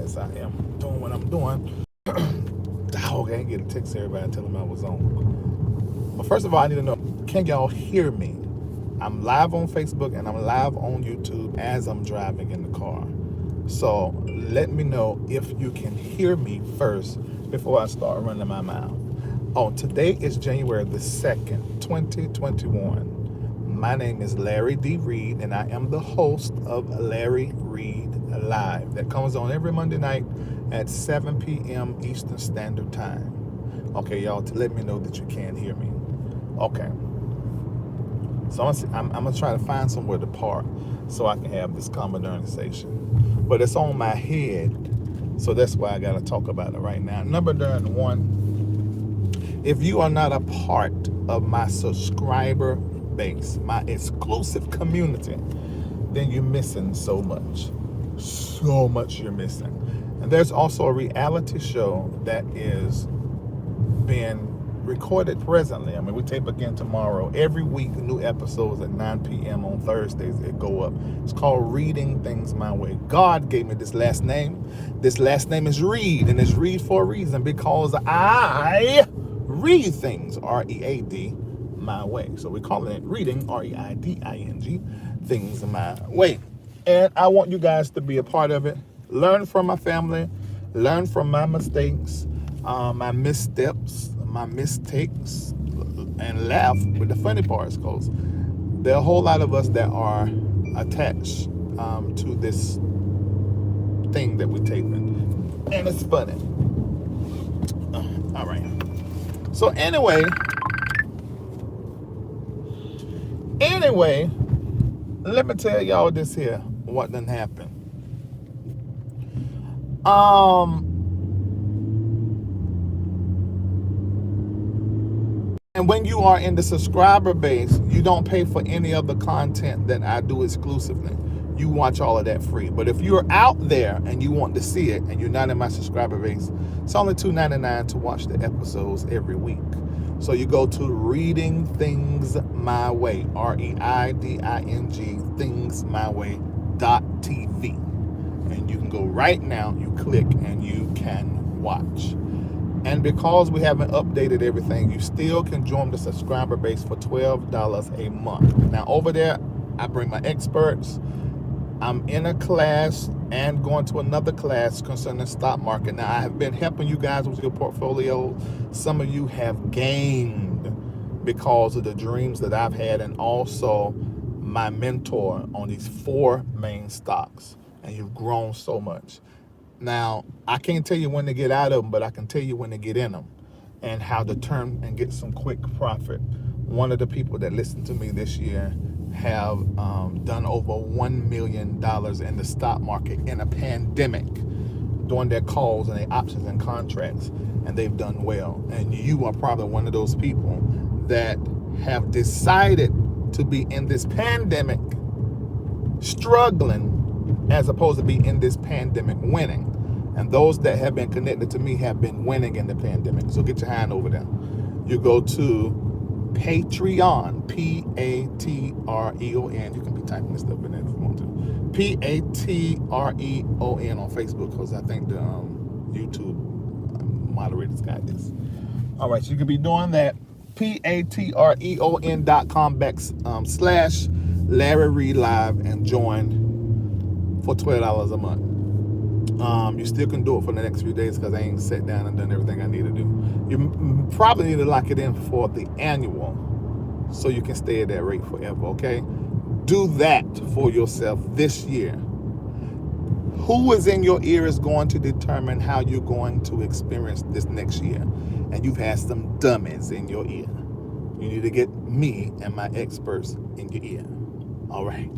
as I am doing what I'm doing. Dog, I ain't get a text to everybody and tell them I was on. But first of all, I need to know, can y'all hear me? I'm live on Facebook and I'm live on YouTube as I'm driving in the car. So let me know if you can hear me first before I start running my mouth. Oh, today is January the 2nd, 2021. My name is Larry D. Reid, and I am the host of Larry Reid Live. That comes on every Monday night at 7 p.m. Eastern Standard Time. Okay, y'all, to let me know that you can hear me. Okay. So I'm going to try to find somewhere to park so I can have this conversation. But it's on my head, so that's why I got to talk about it right now. Number 1, if you are not a part of my subscriber base, my exclusive community, then you're missing so much. So much you're missing. And there's also a reality show that is being recorded presently. I mean, we tape again tomorrow. Every week, new episodes at 9 p.m. on Thursdays that go up. It's called Reading Things My Way. God gave me this last name. This last name is Reid, and it's Reid for a reason, because I read things, R-E-A-D, my way. So we're calling it Reading, R-E-I-D-I-N-G, things my way. And I want you guys to be a part of it. Learn from my family, learn from my mistakes, my missteps, my mistakes, and laugh with the funny parts, because there are a whole lot of us that are attached to this thing that we're taping, and it's funny. All right. So anyway, let me tell y'all this here, what done happened. And when you are in the subscriber base, you don't pay for any of the content that I do exclusively. You watch all of that free. But if you're out there and you want to see it and you're not in my subscriber base, it's only $2.99 to watch the episodes every week. So you go to Reading Things My Way, R-E-I-D-I-N-G, thingsmyway.tv. And you can go right now, you click, and you can watch. And because we haven't updated everything, you still can join the subscriber base for $12 a month. Now over there, I bring my experts. I'm in a class and going to another class concerning stock market. Now, I have been helping you guys with your portfolio. Some of you have gained because of the dreams that I've had, and also my mentor on these 4 main stocks. And you've grown so much. Now, I can't tell you when to get out of them, but I can tell you when to get in them and how to turn and get some quick profit. One of the people that listened to me this year have done over $1 million in the stock market in a pandemic, doing their calls and their options and contracts, and they've done well. And you are probably one of those people that have decided to be in this pandemic struggling as opposed to be in this pandemic winning. And those that have been connected to me have been winning in the pandemic. So get your hand over there. You go to Patreon, P-A-T-R-E-O-N. You can be typing this stuff in there if you want to. P-A-T-R-E-O-N on Facebook, because I think the YouTube moderators got this. All right, so you can be doing that. patreon.com/ Larry Reid Live and join for $12 a month. You still can do it for the next few days because I ain't sat down and done everything I need to do. You probably need to lock it in for the annual so you can stay at that rate forever, okay? Do that for yourself this year. Who is in your ear is going to determine how you're going to experience this next year. And you've had some dummies in your ear. You need to get me and my experts in your ear. All right.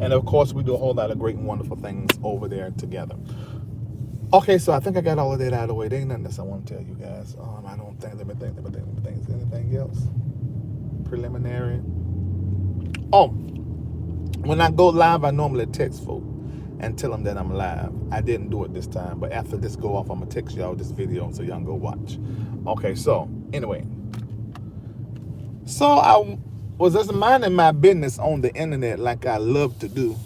And of course, we do a whole lot of great and wonderful things over there together. Okay, so I think I got all of that out of the way. There ain't nothing else I want to tell you guys. I don't think, let me think. Is there anything else? Preliminary. Oh, when I go live, I normally text folk and tell them that I'm live. I didn't do it this time, but after this go off, I'm going to text y'all this video so y'all can go watch. Okay, so anyway. So I was just minding my business on the internet like I love to do,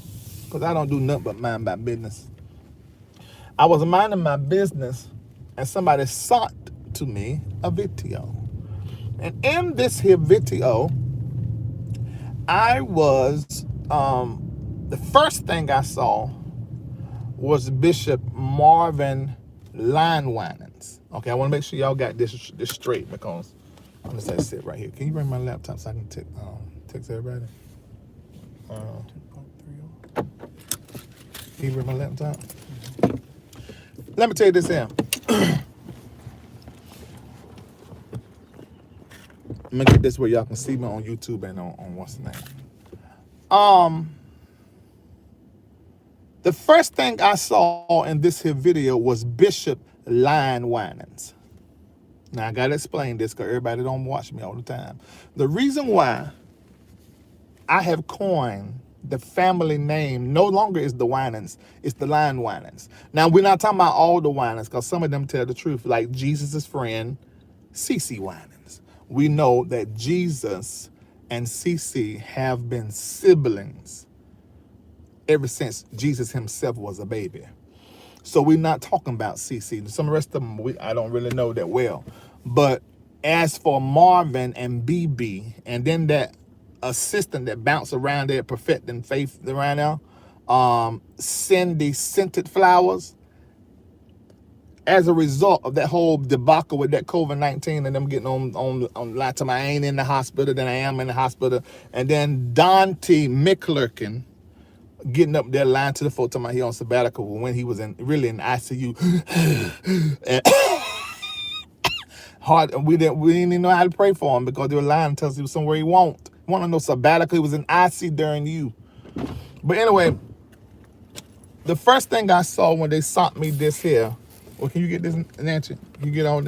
because I don't do nothing but mind my business. I was minding my business, and somebody sent to me a video. And in this here video, I was, the first thing I saw was Bishop Marvin Winans. Okay, I want to make sure y'all got this straight, because I'm just gonna sit right here. Can you bring my laptop so I can text everybody? Can you bring my laptop? Let me tell you this here. I'm gonna get this where y'all can see me on YouTube and on what's the name. The first thing I saw in this here video was Bishop Winans. Now I gotta explain this because everybody don't watch me all the time. The reason why I have coined the family name no longer is the Winans, it's the Winans. Now we're not talking about all the Winans, because some of them tell the truth, like Jesus' friend, CC Winans. We know that Jesus and CC have been siblings ever since Jesus himself was a baby. So we're not talking about CC. Some of the rest of them, I don't really know that well. But as for Marvin and BB, and then that assistant that bounced around there, perfecting faith right now, Cindy Scented Flowers, as a result of that whole debacle with that COVID-19 and them getting on like to I ain't in the hospital, then I am in the hospital, and then Dante McClurkin getting up there lying to the folks talking about he on sabbatical when he was really in ICU. And hard, we didn't even know how to pray for him because they were lying to us he was somewhere he won't no sabbatical. He was in IC during you. But anyway, the first thing I saw when they sent me this here, well, can you get this, Nancy? Can you get on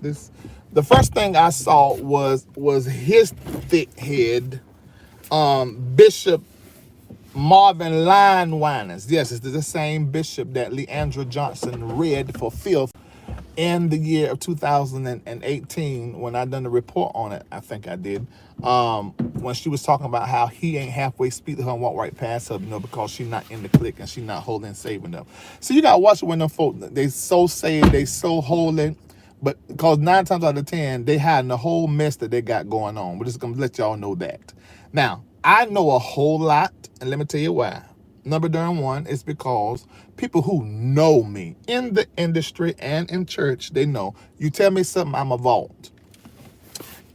this? The first thing I saw was his thick head, Bishop Marvin Winans. Yes, it's the same bishop that Leandra Johnson read for filth in the year of 2018 when I done the report on it. I think I did. When she was talking about how he ain't halfway speak to her and walk right past her, because she's not in the clique and she's not holding and saving them. So you gotta watch it when them folk, they so saved, they so holy, but because 9 times out of 10 they hiding the whole mess that they got going on. We're just gonna let y'all know that. Now, I know a whole lot, and let me tell you why. Number one is because people who know me in the industry and in church, they know. You tell me something, I'm a vault.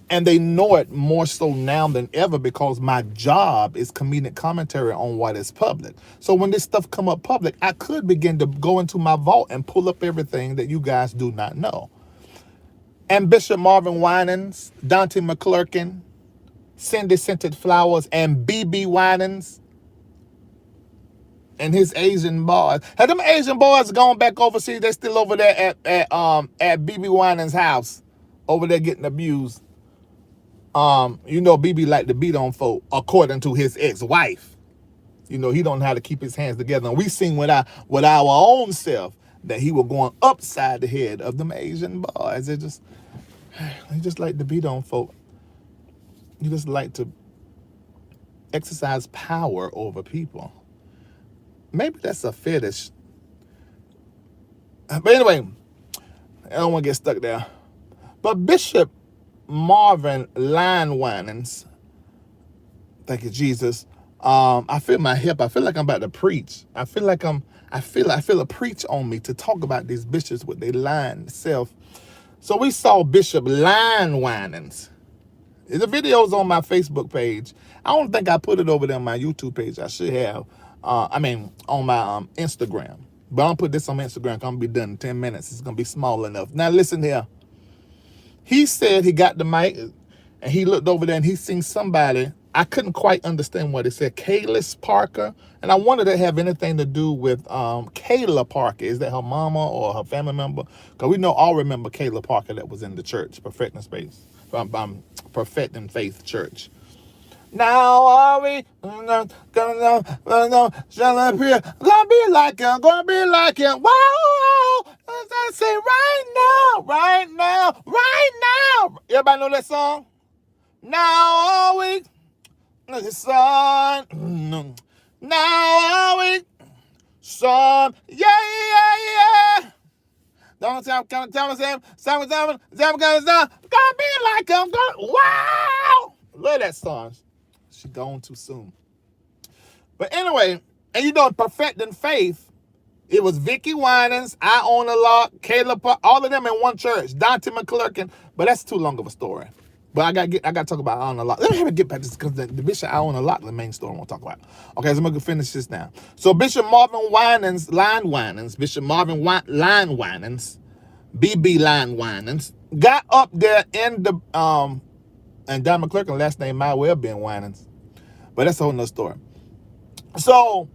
And they know it more so now than ever because my job is comedic commentary on what is public. So when this stuff come up public, I could begin to go into my vault and pull up everything that you guys do not know. And Bishop Marvin Winans, Dante McClurkin, Cindy Scented Flowers, and BB Winans, and his Asian boys. Have them Asian boys gone back overseas? They're still over there at BB Winans' house, over there getting abused. BB like to beat on folk, according to his ex-wife. He don't know how to keep his hands together. And we seen with our own self that he was going upside the head of them Asian boys. He just like to beat on folk. He just like to exercise power over people. Maybe that's a fetish. But anyway, I don't want to get stuck there. But Bishop Marvin Winans, thank you, Jesus. I feel my hip. I feel like I'm about to preach. I feel a preach on me to talk about these bishops with their lying self. So we saw Bishop Winans. The video's on my Facebook page. I don't think I put it over there on my YouTube page. I should have. On my Instagram. But I'll put this on Instagram. I'm going to be done in 10 minutes. It's going to be small enough. Now listen here. He said he got the mic and he looked over there and he seen somebody. I couldn't quite understand what it said. Kaylis Parker. And I wanted to have anything to do with Kayla Parker. Is that her mama or her family member? Because we all remember Kayla Parker that was in the church, Perfecting Faith Church. Now are we gonna be like him, gonna be like him. Wow, I say right now. Everybody know that song? Now are we the sun? Now are we sun? Yeah. Don't tell me, gonna be like I'm gonna. Wow! Look at that song. She gone too soon. But anyway, and you know, perfecting faith. It was Vicky Winans, Iona, Locke, Caleb, all of them in one church. Dante McClurkin, but that's too long of a story. But I got to talk about Iona Locke. Let me get back to this because the Bishop Iona Locke, the main story I want to talk about. Okay, so I'm going to finish this now. So Bishop Marvin Winans, Bishop Marvin Line Winans, BB Line Winans, got up there in the, and Don McClurkin, last name might well be Winans. But that's a whole nother story. So,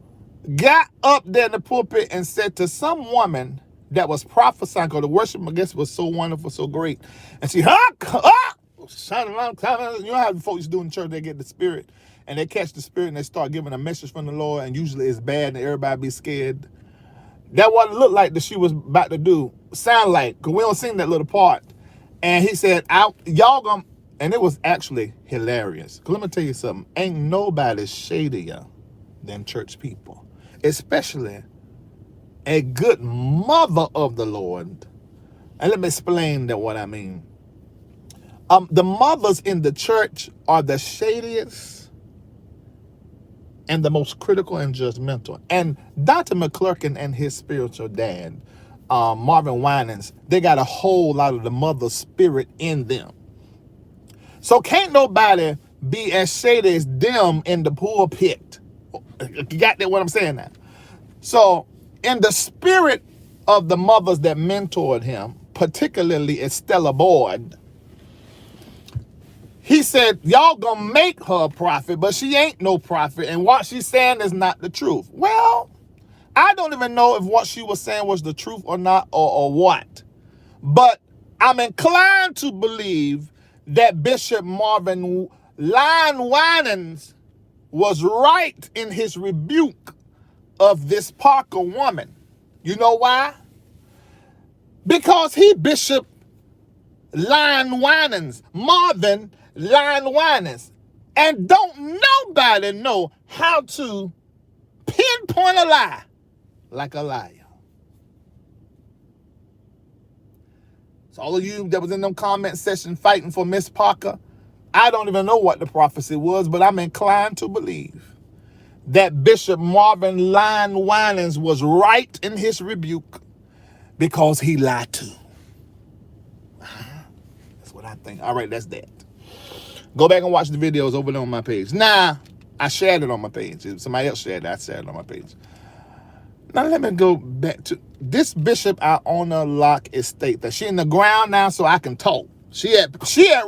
got up there in the pulpit and said to some woman that was prophesying, because the worship, I guess, was so wonderful, so great. And she, you know how folks do in church, they get the spirit, and they catch the spirit, and they start giving a message from the Lord, and usually it's bad, and everybody be scared. That what it looked like that she was about to do. Sound like, because we don't sing that little part. And he said, y'all gonna, and it was actually hilarious. Because let me tell you something, ain't nobody shadier than church people. Especially a good mother of the Lord. And let me explain that what I mean. The mothers in the church are the shadiest and the most critical and judgmental. And Dr. McClurkin and his spiritual dad, Marvin Winans, they got a whole lot of the mother spirit in them. So can't nobody be as shady as them in the pulpit. You got that what I'm saying now? So, in the spirit of the mothers that mentored him, particularly Estella Boyd, he said, y'all gonna make her a prophet, but she ain't no prophet, and what she's saying is not the truth. Well, I don't even know if what she was saying was the truth or not, or what. But I'm inclined to believe that Bishop Marvin Line Winans was right in his rebuke of this Parker woman. You know why? Because he Bishop Line Winans, Marvin Line Winans, and don't nobody know how to pinpoint a lie like a liar. So all of you that was in them comment section fighting for Miss Parker, I don't even know what the prophecy was, but I'm inclined to believe that Bishop Marvin Line Winans was right in his rebuke because he lied too. That's what I think. All right, that's that. Go back and watch the videos over there on my page. Nah, I shared it on my page. If somebody else shared it, I shared it on my page. Now let me go back to this Bishop Iona Locke estate. That she in the ground now so I can talk. She at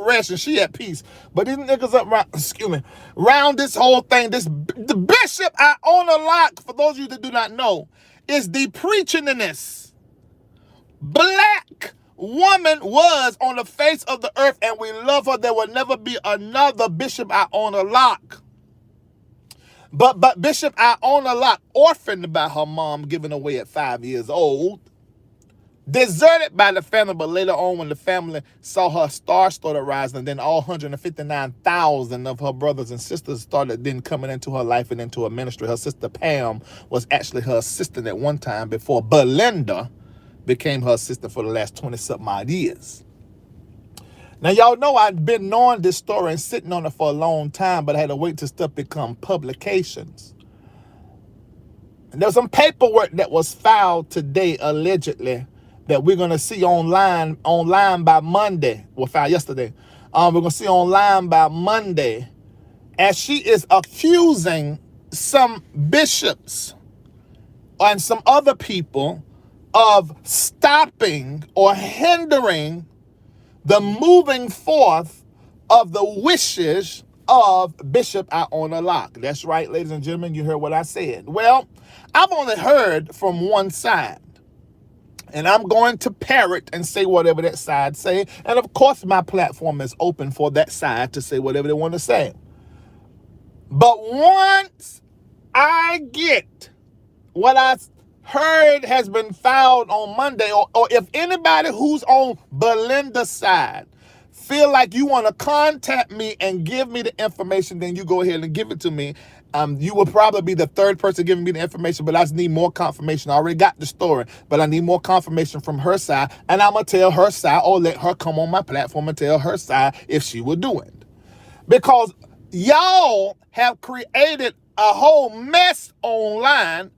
rest and she at peace. But these niggas up around this whole thing, the Bishop Iona Locke, for those of you that do not know, is the preachingest black woman was on the face of the earth, and we love her. There will never be another Bishop Iona Locke. But Bishop Iona Locke, orphaned by her mom, given away at 5 years old, deserted by the family, but later on when the family saw her star started rising, then all 159,000 of her brothers and sisters started then coming into her life and into her ministry. Her sister Pam was actually her assistant at one time before Belinda became her assistant for the last 20-something odd years. Now, y'all know I've been knowing this story and sitting on it for a long time, but I had to wait till stuff become publications. And there was some paperwork that was filed today, allegedly, that we're going to see online by Monday. Well, filed yesterday. We're going to see online by Monday, as she is accusing some bishops and some other people of stopping or hindering the moving forth of the wishes of Bishop Iona Locke. That's right, ladies and gentlemen, you heard what I said. Well, I've only heard from one side, and I'm going to parrot and say whatever that side say. And of course, my platform is open for that side to say whatever they want to say. But once I get what I heard has been filed on Monday, or if anybody who's on Belinda's side feel like you want to contact me and give me the information, then you go ahead and give it to me. You will probably be the third person giving me the information, but I just need more confirmation. I already got the story, but I need more confirmation from her side, and I'm going to tell her side or let her come on my platform and tell her side if she will do it. Because y'all have created a whole mess online.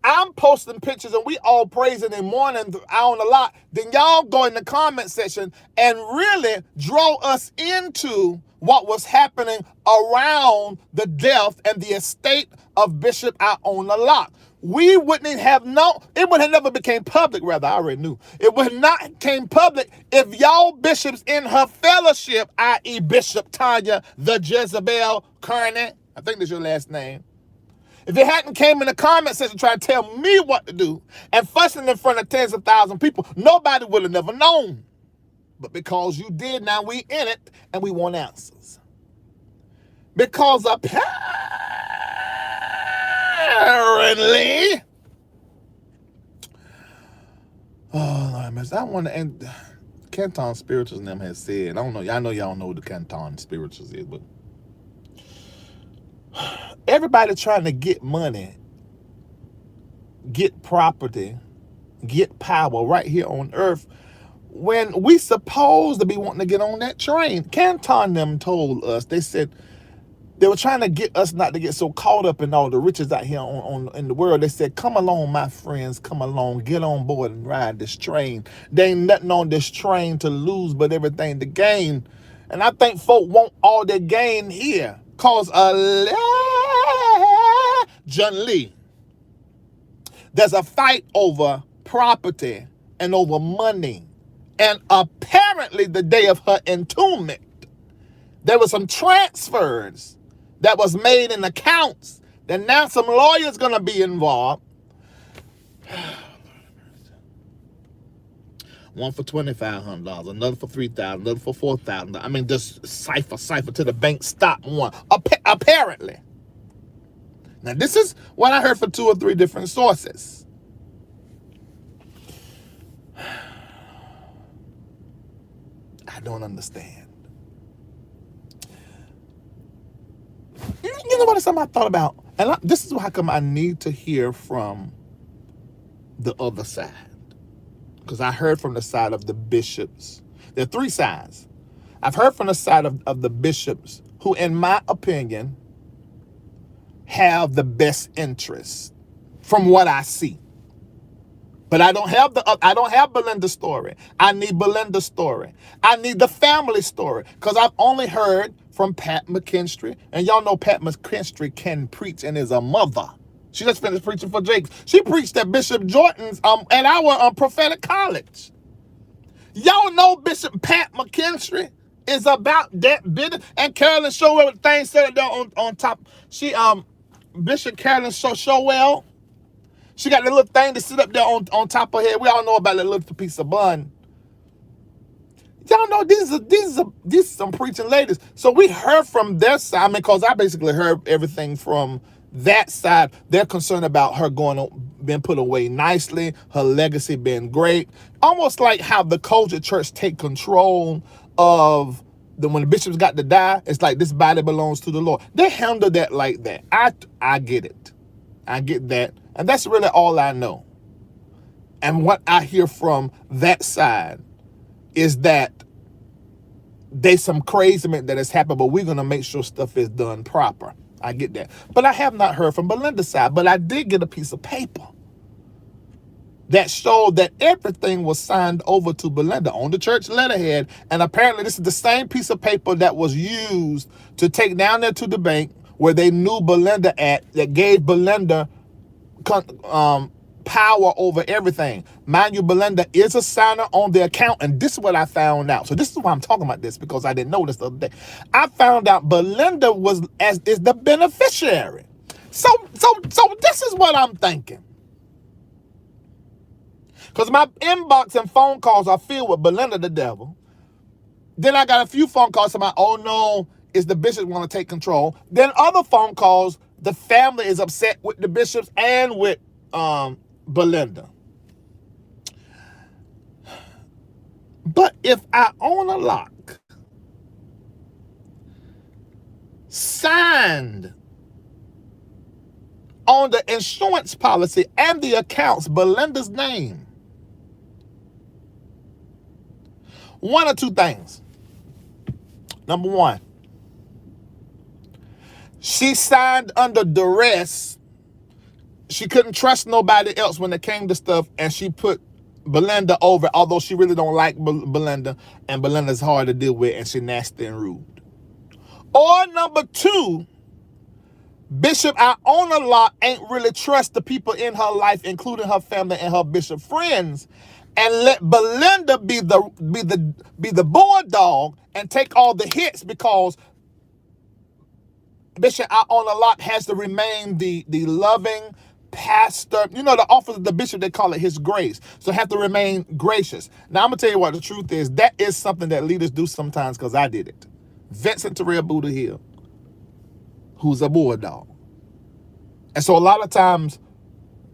I'm posting pictures and we all praising and mourning on a lot. Then y'all go in the comment section and really draw us into what was happening around the death and the estate of Bishop Iona Locke. We wouldn't have known, it would have never became public, rather, I already knew. It would not came public if y'all bishops in her fellowship, i.e. Bishop Tanya, the Jezebel Kearney, I think that's your last name, if it hadn't came in the comment section trying to tell me what to do and fussing in front of tens of thousands of people, nobody would have never known. But because you did, now we in it and we want answers. Because apparently, oh Lord, I want to end. Canton Spirituals and them has said, I don't know, I know y'all know what the Canton Spirituals is, but everybody trying to get money, get property, get power right here on earth when we supposed to be wanting to get on that train. Canton them told us, they said they were trying to get us not to get so caught up in all the riches out here in the world. They said, come along, my friends, come along, get on board and ride this train. There ain't nothing on this train to lose but everything to gain. And I think folk want all their gain here. Cause allegedly, there's a fight over property and over money. And apparently the day of her entombment, there were some transfers that was made in accounts. Then now some lawyers gonna be involved. One for $2,500, another for $3,000, another for $4,000. I mean, just cipher to the bank stop one. Apparently. Now this is what I heard from 2 or 3 different sources. I don't understand. You know what? It's something I thought about, and this is how come I need to hear from the other side, because I heard from the side of the bishops. There are 3 sides. I've heard from the side of the bishops who, in my opinion, have the best interest from what I see. But I don't have Belinda's story. I need Belinda's story. I need the family story, because I've only heard from Pat McKinstry, and y'all know Pat McKinstry can preach and is a mother. She just finished preaching for Jakes. She preached at Bishop Jordan's at our prophetic college. Y'all know Bishop Pat McKinstry is about that bit, and Carolyn Showell with things set there on top. She Bishop Carolyn Showell. She got the little thing to sit up there on top of her head. We all know about that little piece of bun. Y'all know these are some preaching ladies. So we heard from their side, I mean, because I basically heard everything from that side. They're concerned about her being put away nicely, her legacy being great. Almost like how the Culture Church take control of when the bishops got to die. It's like this body belongs to the Lord. They handle that like that. I get it. I get that. And that's really all I know. And what I hear from that side is that there's some craziness that has happened, but we're going to make sure stuff is done proper. I get that. But I have not heard from Belinda's side. But I did get a piece of paper that showed that everything was signed over to Belinda on the church letterhead. And apparently this is the same piece of paper that was used to take down there to the bank where they knew Belinda at, that gave Belinda power over everything. Mind you, Belinda is a signer on the account, and this is what I found out. So this is why I'm talking about this, because I didn't know this the other day. I found out Belinda is the beneficiary. So this is what I'm thinking. Because my inbox and phone calls are filled with Belinda the devil. Then I got a few phone calls about, oh no, it's the bishops want to take control. Then other phone calls, the family is upset with the bishops and with Belinda. But if Iona Locke signed on the insurance policy and the accounts Belinda's name? One or two things. Number one, she signed under duress. She couldn't trust nobody else when it came to stuff, and she put Belinda over, although she really don't like Belinda, and Belinda's hard to deal with, and she nasty and rude. Or number two, Bishop Iona Locke ain't really trust the people in her life, including her family and her bishop friends, and let Belinda be the bulldog and take all the hits, because Bishop Iona Locke has to remain the loving pastor. You know, the office of the bishop, they call it his grace. So have to remain gracious. Now, I'm going to tell you what the truth is. That is something that leaders do sometimes, because I did it. Vincent Terrell Buddha Hill, who's a bulldog. And so a lot of times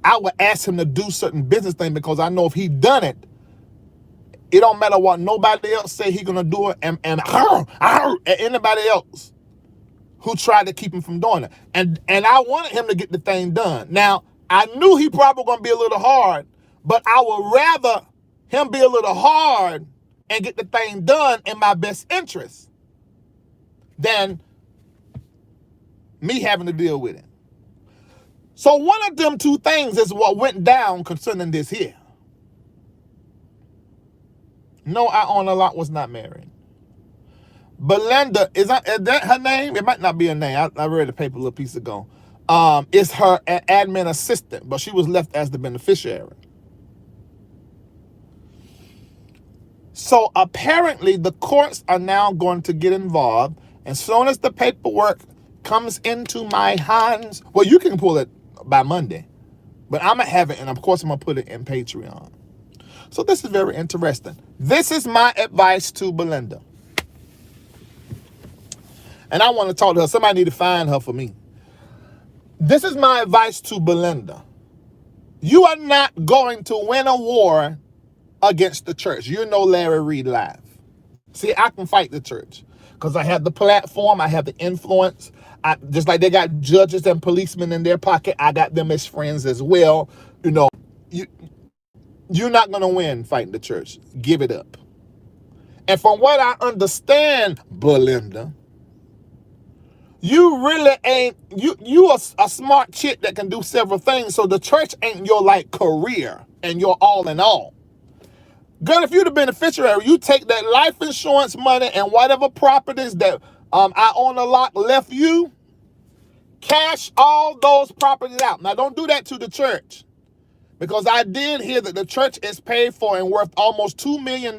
I would ask him to do certain business things, because I know if he done it, it don't matter what nobody else say, he going to do it, and at anybody else who tried to keep him from doing it. And I wanted him to get the thing done. Now, I knew he probably going to be a little hard, but I would rather him be a little hard and get the thing done in my best interest than me having to deal with it. So one of them two things is what went down concerning this here. No, Iona Locke was not married. Belinda, is that her name? It might not be her name. I read the paper a little piece ago. Is her admin assistant, but she was left as the beneficiary. So apparently the courts are now going to get involved. As soon as the paperwork comes into my hands, well, you can pull it by Monday, but I'm going to have it, and of course I'm going to put it in Patreon. So this is very interesting. This is my advice to Belinda. And I want to talk to her. Somebody need to find her for me. This is my advice to Belinda. You are not going to win a war against the church. You know Larry Reid live. See, I can fight the church because I have the platform. I have the influence. Just like they got judges and policemen in their pocket, I got them as friends as well. You know, you're not going to win fighting the church. Give it up. And from what I understand, Belinda, you really ain't, you a smart chick that can do several things. So the church ain't your like career and your all in all. Girl, if you're the beneficiary, you take that life insurance money and whatever properties that Iona Locke left you, cash all those properties out. Now, don't do that to the church, because I did hear that the church is paid for and worth almost $2 million,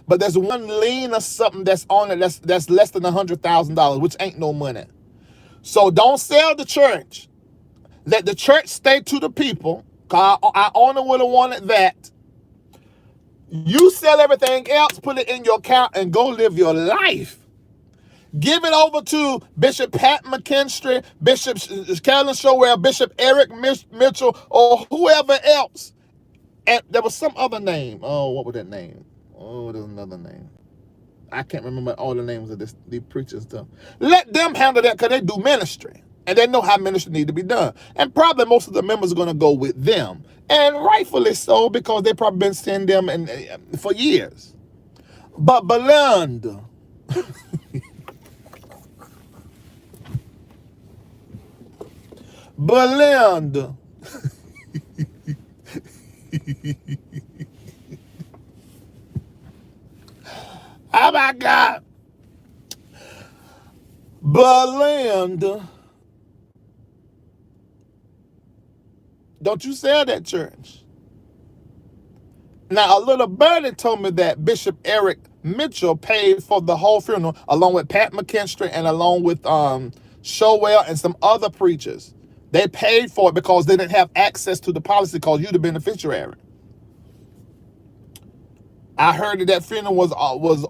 but there's one lien or something that's on it that's less than $100,000, which ain't no money. So don't sell the church. Let the church stay to the people, because Iona would have wanted that. You sell everything else, put it in your account, and go live your life. Give it over to Bishop Pat McKinstry, Bishop Carolyn Showell, Bishop Eric Mitchell, or whoever else. And there was some other name. Oh, what was that name? Oh, there's another name. I can't remember all the names of these preachers stuff. Let them handle that, because they do ministry. And they know how ministry need to be done. And probably most of the members are going to go with them. And rightfully so, because they've probably been seeing them for years. But Belinda, Belinda, oh my God, Belinda, don't you sell that church. Now, a little birdie told me that Bishop Eric Mitchell paid for the whole funeral, along with Pat McKinstry and along with Showell and some other preachers. They paid for it because they didn't have access to the policy called you the beneficiary. I heard that funeral was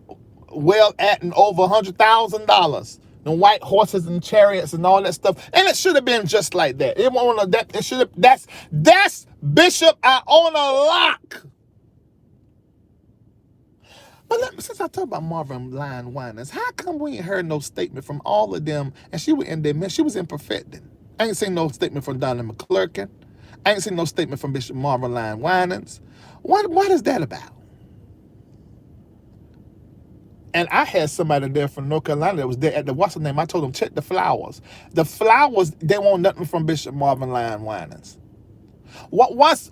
well at and over $100,000. The white horses and chariots and all that stuff. And it should have been just like that. It wasn't that. It should have. That's Bishop Iona Locke. But since I talk about Marvin lying Winans, how come we ain't heard no statement from all of them? And she was in there, man. She was in perfecting. I ain't seen no statement from Donna McClurkin. I ain't seen no statement from Bishop Marvin Winans. What is that about? And I had somebody there from North Carolina that was there at the what's the name? I told them, check the flowers. The flowers, they want nothing from Bishop Marvin Winans. What's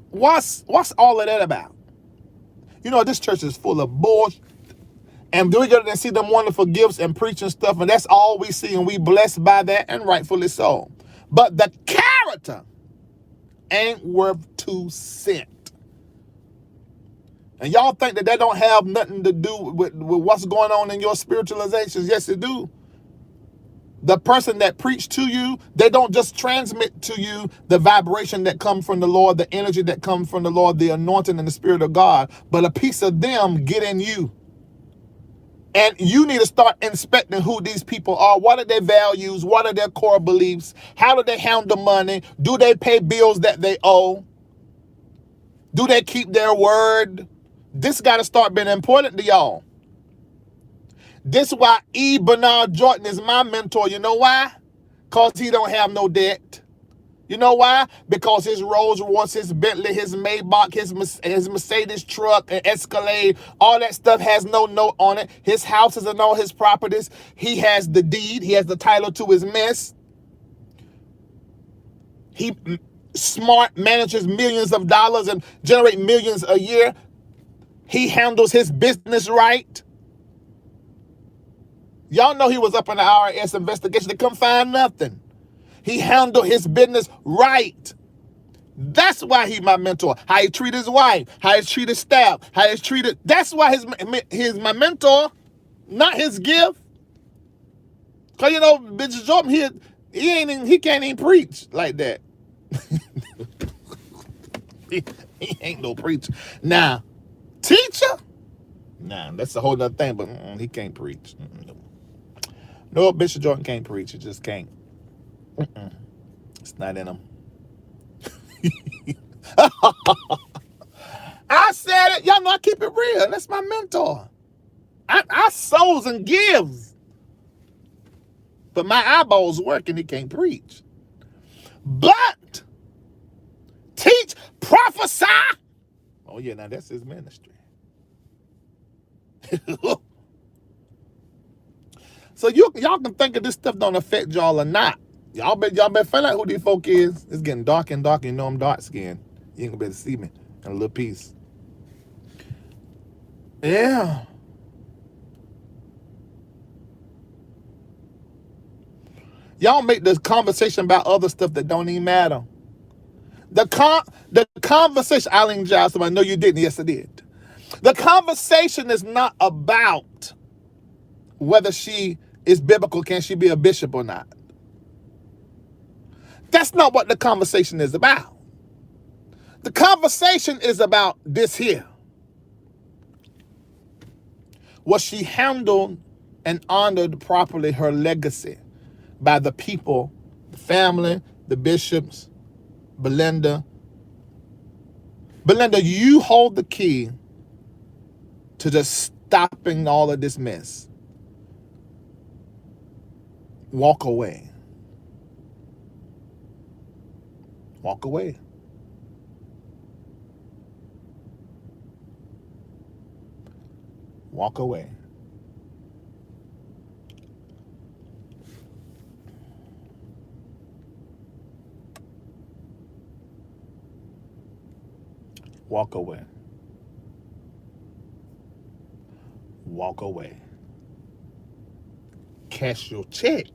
all of that about? You know, this church is full of bullshit. And then we go and see them wonderful gifts and preaching stuff, and that's all we see, and we blessed by that, and rightfully so. But the character ain't worth 2 cents. And y'all think that don't have nothing to do with what's going on in your spiritualizations. Yes, it do. The person that preached to you, they don't just transmit to you the vibration that comes from the Lord, the energy that comes from the Lord, the anointing and the Spirit of God, but a piece of them get in you. And you need to start inspecting who these people are. What are their values? What are their core beliefs? How do they handle money? Do they pay bills that they owe? Do they keep their word? This got to start being important to y'all. This is why E. Bernard Jordan is my mentor. You know why? Because he don't have no debt. You know why? Because his Rolls Royce, his Bentley, his Maybach, his Mercedes truck, and Escalade, all that stuff has no note on it. His houses and all his properties, he has the deed. He has the title to his mess. He smart manages millions of dollars and generate millions a year. He handles his business right. Y'all know he was up in the IRS investigation. They couldn't find nothing. He handled his business right. That's why he's my mentor. How he treat his wife, how he treat his staff, how he's treated. That's why he's my mentor, not his gift. Cause you know, Bishop Jordan, he can't even preach like that. he ain't no preacher. Now, teacher? Nah, that's a whole nother thing, but he can't preach. No, Bishop Jordan can't preach. He just can't. It's not in him. I said it. Y'all know I keep it real. That's my mentor. I sows and gives. But my eyeballs work and he can't preach. But teach, prophesy. Oh yeah, now that's his ministry. So y'all can think of this stuff don't affect y'all or not. Y'all better find out who these folk is. It's getting dark and dark. You know I'm dark skinned. You ain't gonna be able to see me in a little piece. Yeah. Y'all make this conversation about other stuff that don't even matter. The conversation, Eileen Giles, I know you didn't. Yes, I did. The conversation is not about whether she is biblical, can she be a bishop or not. That's not what the conversation is about. The conversation is about this here. Was she handled and honored properly her legacy by the people, the family, the bishops, Belinda? Belinda, you hold the key to just stopping all of this mess. Walk away. Walk away. Walk away. Walk away. Walk away. Cash your check.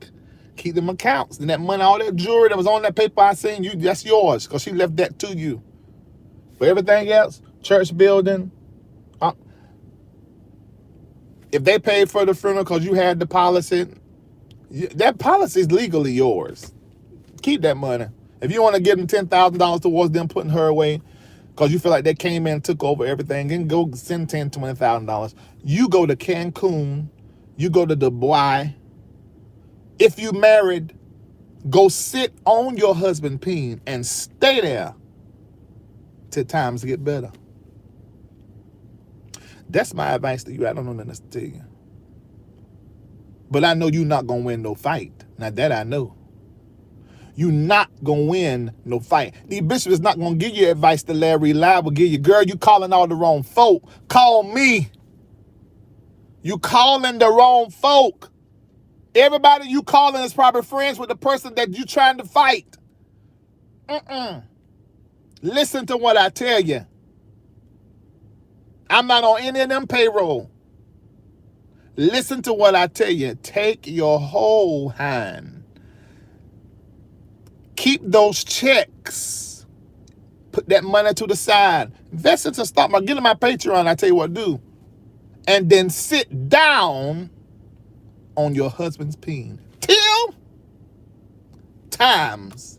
Keep them accounts. And that money, all that jewelry that was on that paper I seen you, that's yours. Because she left that to you. But everything else, church building, if they paid for the funeral because you had the policy, that policy is legally yours. Keep that money. If you want to give them $10,000 towards them putting her away because you feel like they came in and took over everything, then go send $10,000, $20,000. You go to Cancun. You go to Dubai. If you married, go sit on your husband's peen and stay there till times get better. That's my advice to you. I don't know nothing else to tell you. But I know you're not going to win no fight. Now that I know. You not gonna win no fight. The bishop is not gonna give you advice that Larry Live will give you. Girl, you calling all the wrong folk. Call me. You calling the wrong folk. Everybody you calling is probably friends with the person that you trying to fight. Listen to what I tell you. I'm not on any of them payroll. Listen to what I tell you. Take your whole hand. Keep those checks. Put that money to the side. Invest into stock market. Get in my Patreon. I tell you what to do. And then sit down on your husband's peen till times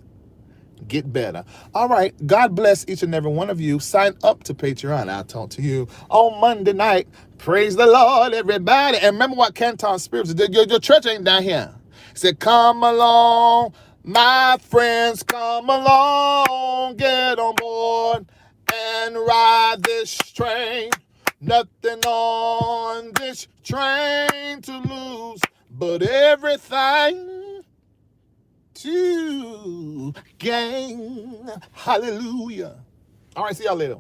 get better. All right. God bless each and every one of you. Sign up to Patreon. I'll talk to you on Monday night. Praise the Lord, everybody. And remember what Canton Spirits did. Your church ain't down here. It said, come along, my friends, come along, get on board and ride this train. Nothing on this train to lose, but everything to gain. Hallelujah. All right, see y'all later.